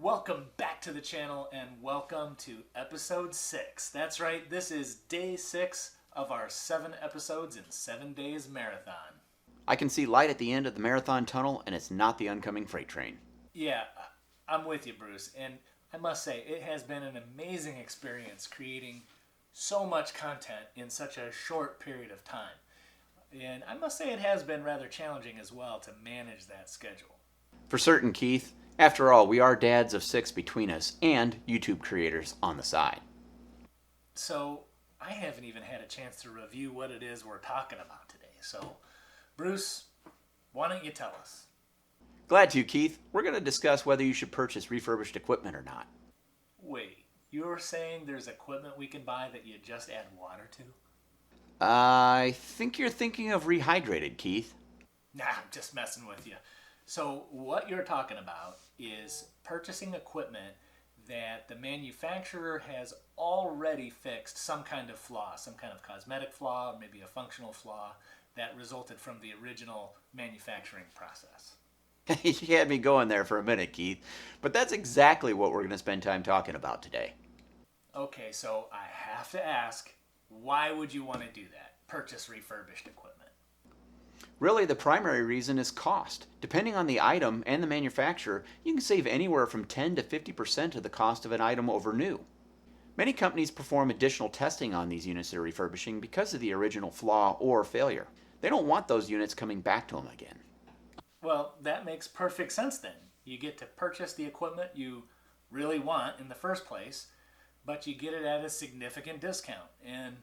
Welcome back to the channel and welcome to episode 6. That's right, this is day 6 of our 7 episodes in 7 days marathon. I can see light at the end of the marathon tunnel, and it's not the oncoming freight train. Yeah, I'm with you, Bruce, and I must say it has been an amazing experience creating so much content in such a short period of time. And I must say it has been rather challenging as well to manage that schedule. For certain, Keith. After all, we are dads of 6 between us and YouTube creators on the side. So I haven't even had a chance to review what it is we're talking about today. So, Bruce, why don't you tell us? Glad to, Keith. We're going to discuss whether you should purchase refurbished equipment or not. Wait, you're saying there's equipment we can buy that you just add water to? I think you're thinking of rehydrated, Keith. Nah, I'm just messing with you. So what you're talking about is purchasing equipment that the manufacturer has already fixed some kind of flaw, some kind of cosmetic flaw, or maybe a functional flaw that resulted from the original manufacturing process. You had me going there for a minute, Keith. But that's exactly what we're going to spend time talking about today. Okay, so I have to ask, why would you want to do that? Purchase refurbished equipment. Really, the primary reason is cost. Depending on the item and the manufacturer, you can save anywhere from 10 to 50% of the cost of an item over new. Many companies perform additional testing on these units they're refurbishing because of the original flaw or failure. They don't want those units coming back to them again. Well, that makes perfect sense then. You get to purchase the equipment you really want in the first place, but you get it at a significant discount. And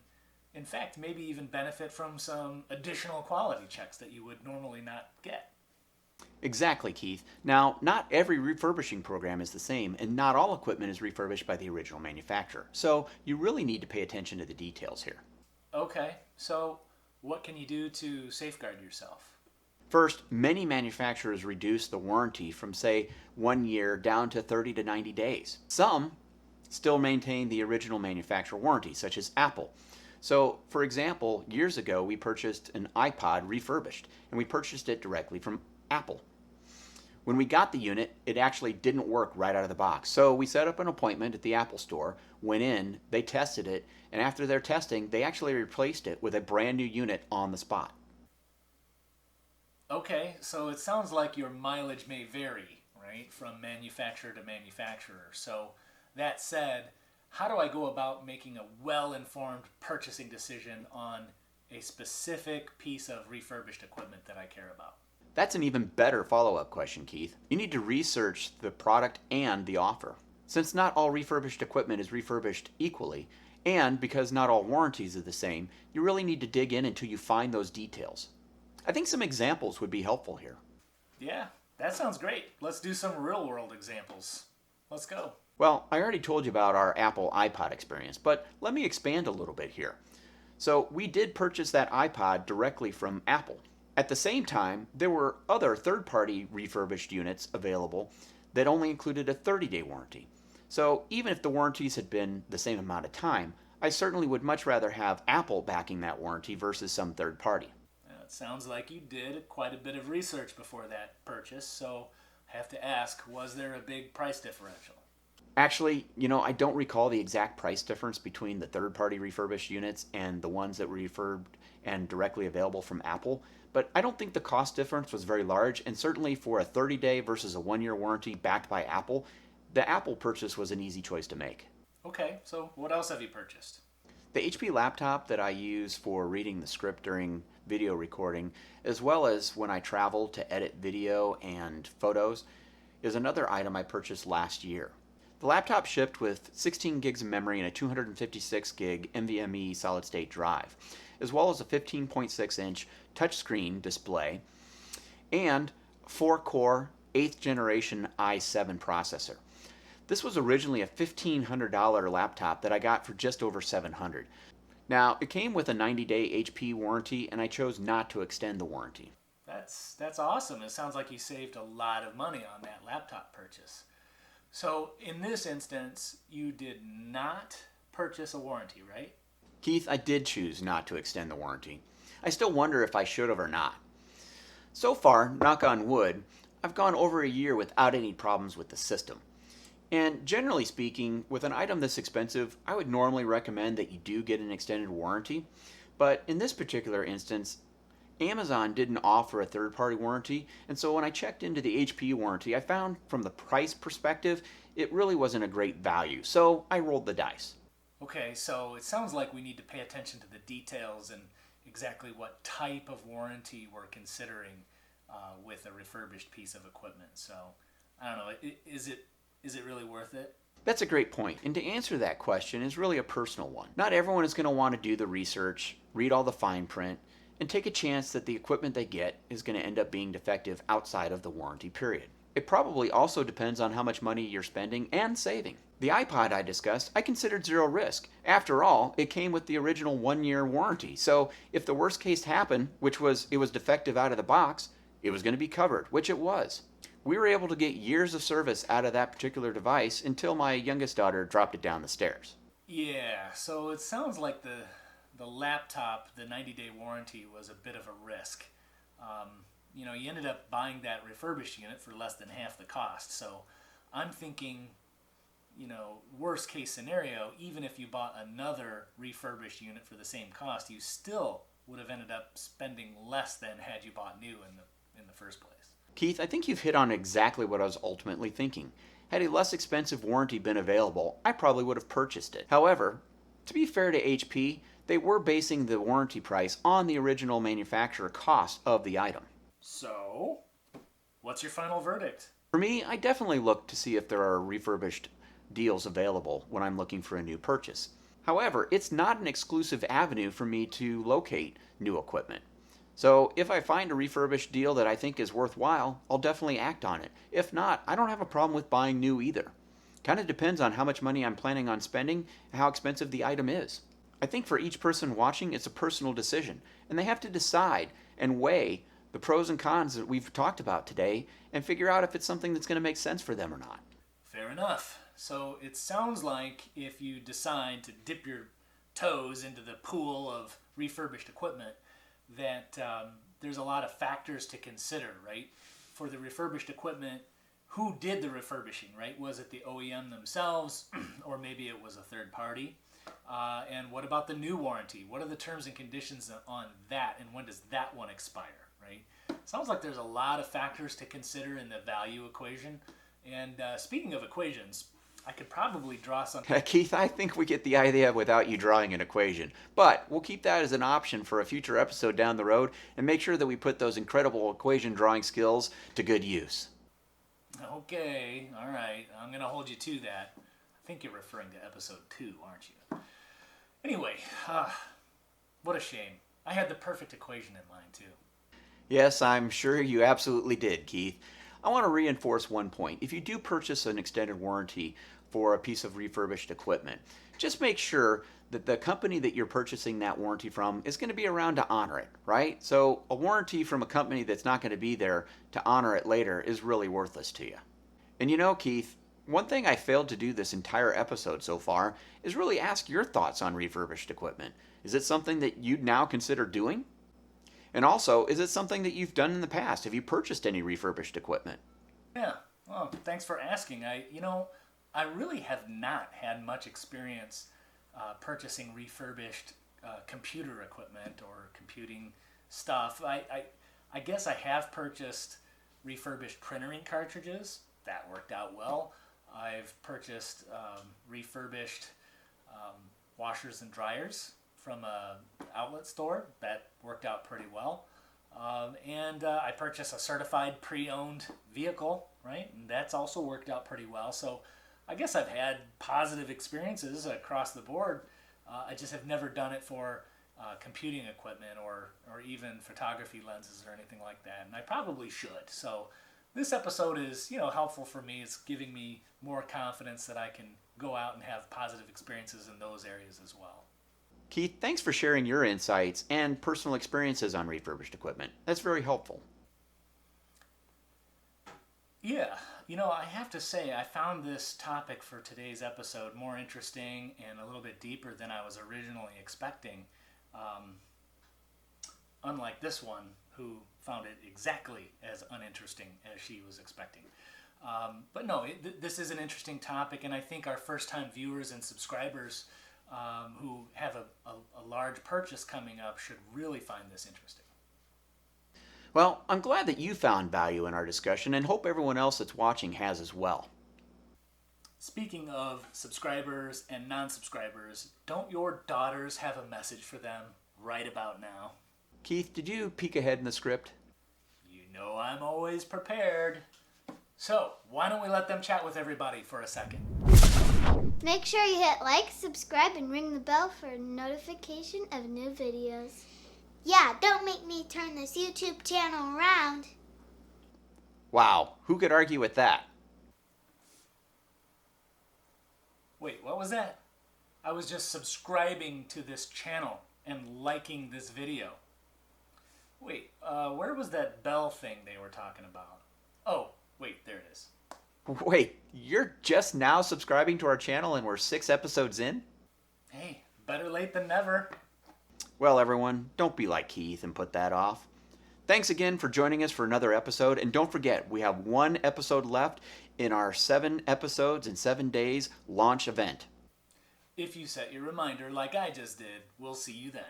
in fact, maybe even benefit from some additional quality checks that you would normally not get. Exactly, Keith. Now, not every refurbishing program is the same, and not all equipment is refurbished by the original manufacturer. So you really need to pay attention to the details here. Okay, so what can you do to safeguard yourself? First, many manufacturers reduce the warranty from, say, 1 year down to 30 to 90 days. Some still maintain the original manufacturer warranty, such as Apple. So, for example, years ago we purchased an iPod refurbished, and we purchased it directly from Apple. When we got the unit, it actually didn't work right out of the box. So we set up an appointment at the Apple store, went in, they tested it, and after their testing, they actually replaced it with a brand new unit on the spot. Okay, so it sounds like your mileage may vary, right, from manufacturer to manufacturer. So that said, how do I go about making a well-informed purchasing decision on a specific piece of refurbished equipment that I care about? That's an even better follow-up question, Keith. You need to research the product and the offer. Since not all refurbished equipment is refurbished equally, and because not all warranties are the same, you really need to dig in until you find those details. I think some examples would be helpful here. Yeah, that sounds great. Let's do some real-world examples. Let's go. Well, I already told you about our Apple iPod experience, but let me expand a little bit here. So we did purchase that iPod directly from Apple. At the same time, there were other third-party refurbished units available that only included a 30-day warranty. So even if the warranties had been the same amount of time, I certainly would much rather have Apple backing that warranty versus some third party. It sounds like you did quite a bit of research before that purchase, so I have to ask, was there a big price differential? Actually, I don't recall the exact price difference between the third-party refurbished units and the ones that were refurbed and directly available from Apple, but I don't think the cost difference was very large, and certainly for a 30-day versus a 1-year warranty backed by Apple, the Apple purchase was an easy choice to make. Okay, so what else have you purchased? The HP laptop that I use for reading the script during video recording, as well as when I travel to edit video and photos, is another item I purchased last year. The laptop shipped with 16 gigs of memory and a 256 gig NVMe solid-state drive, as well as a 15.6-inch touchscreen display and 4-core 8th generation i7 processor. This was originally a $1,500 laptop that I got for just over $700. Now, it came with a 90-day HP warranty, and I chose not to extend the warranty. That's awesome. It sounds like you saved a lot of money on that laptop purchase. So in this instance, you did not purchase a warranty, right? Keith, I did choose not to extend the warranty. I still wonder if I should have or not. So far, knock on wood, I've gone over a year without any problems with the system. And generally speaking, with an item this expensive, I would normally recommend that you do get an extended warranty. But in this particular instance, Amazon didn't offer a third-party warranty, and so when I checked into the HP warranty, I found from the price perspective, it really wasn't a great value. So I rolled the dice. Okay, so it sounds like we need to pay attention to the details and exactly what type of warranty we're considering with a refurbished piece of equipment. So I don't know, is it really worth it? That's a great point. And to answer that question is really a personal one. Not everyone is going to want to do the research, read all the fine print, and take a chance that the equipment they get is going to end up being defective outside of the warranty period. It probably also depends on how much money you're spending and saving. The iPod I discussed, I considered zero risk. After all, it came with the original 1-year warranty. So if the worst case happened, which was it was defective out of the box, it was going to be covered, which it was. We were able to get years of service out of that particular device until my youngest daughter dropped it down the stairs. Yeah, so it sounds like the laptop, the 90-day warranty was a bit of a risk. You ended up buying that refurbished unit for less than half the cost. So I'm thinking, worst case scenario, even if you bought another refurbished unit for the same cost, you still would have ended up spending less than had you bought new in the first place. Keith, I think you've hit on exactly what I was ultimately thinking. Had a less expensive warranty been available, I probably would have purchased it. However, to be fair to HP, they were basing the warranty price on the original manufacturer cost of the item. So, what's your final verdict? For me, I definitely look to see if there are refurbished deals available when I'm looking for a new purchase. However, it's not an exclusive avenue for me to locate new equipment. So if I find a refurbished deal that I think is worthwhile, I'll definitely act on it. If not, I don't have a problem with buying new either. Kind of depends on how much money I'm planning on spending and how expensive the item is. I think for each person watching, it's a personal decision, and they have to decide and weigh the pros and cons that we've talked about today and figure out if it's something that's going to make sense for them or not. Fair enough. So it sounds like if you decide to dip your toes into the pool of refurbished equipment, that there's a lot of factors to consider, right? For the refurbished equipment, who did the refurbishing, right? Was it the OEM themselves, or maybe it was a third party? And what about the new warranty? What are the terms and conditions on that, and when does that one expire, right? Sounds like there's a lot of factors to consider in the value equation. And speaking of equations, I could probably draw something. Keith, I think we get the idea without you drawing an equation. But we'll keep that as an option for a future episode down the road and make sure that we put those incredible equation drawing skills to good use. Okay, all right. I'm going to hold you to that. I think you're referring to episode 2, aren't you? Anyway, what a shame. I had the perfect equation in mind, too. Yes, I'm sure you absolutely did, Keith. I want to reinforce one point. If you do purchase an extended warranty for a piece of refurbished equipment, just make sure that the company that you're purchasing that warranty from is going to be around to honor it, right? So a warranty from a company that's not going to be there to honor it later is really worthless to you. And Keith, one thing I failed to do this entire episode so far is really ask your thoughts on refurbished equipment. Is it something that you'd now consider doing? And also, is it something that you've done in the past? Have you purchased any refurbished equipment? Yeah, well, thanks for asking. I really have not had much experience purchasing refurbished computer equipment or computing stuff. I guess I have purchased refurbished printer ink cartridges. That worked out well. I've purchased refurbished washers and dryers from a outlet store. That worked out pretty well. And I purchased a certified pre-owned vehicle, right? And that's also worked out pretty well. So I guess I've had positive experiences across the board. I just have never done it for computing equipment or even photography lenses or anything like that. And I probably should. So this episode is, helpful for me. It's giving me more confidence that I can go out and have positive experiences in those areas as well. Keith, thanks for sharing your insights and personal experiences on refurbished equipment. That's very helpful. Yeah, I have to say I found this topic for today's episode more interesting and a little bit deeper than I was originally expecting. Unlike this one, who found it exactly as uninteresting as she was expecting. But no, this is an interesting topic, and I think our first-time viewers and subscribers who have a large purchase coming up should really find this interesting. Well, I'm glad that you found value in our discussion and hope everyone else that's watching has as well. Speaking of subscribers and non-subscribers, don't your daughters have a message for them right about now? Keith, did you peek ahead in the script? You know I'm always prepared. So, why don't we let them chat with everybody for a second? Make sure you hit like, subscribe, and ring the bell for notification of new videos. Yeah, don't make me turn this YouTube channel around. Wow, who could argue with that? Wait, what was that? I was just subscribing to this channel and liking this video. Wait, where was that bell thing they were talking about? Oh, wait, there it is. Wait, you're just now subscribing to our channel and we're 6 episodes in? Hey, better late than never. Well, everyone, don't be like Keith and put that off. Thanks again for joining us for another episode, and don't forget, we have 1 episode left in our 7 episodes in 7 days launch event. If you set your reminder like I just did, we'll see you then.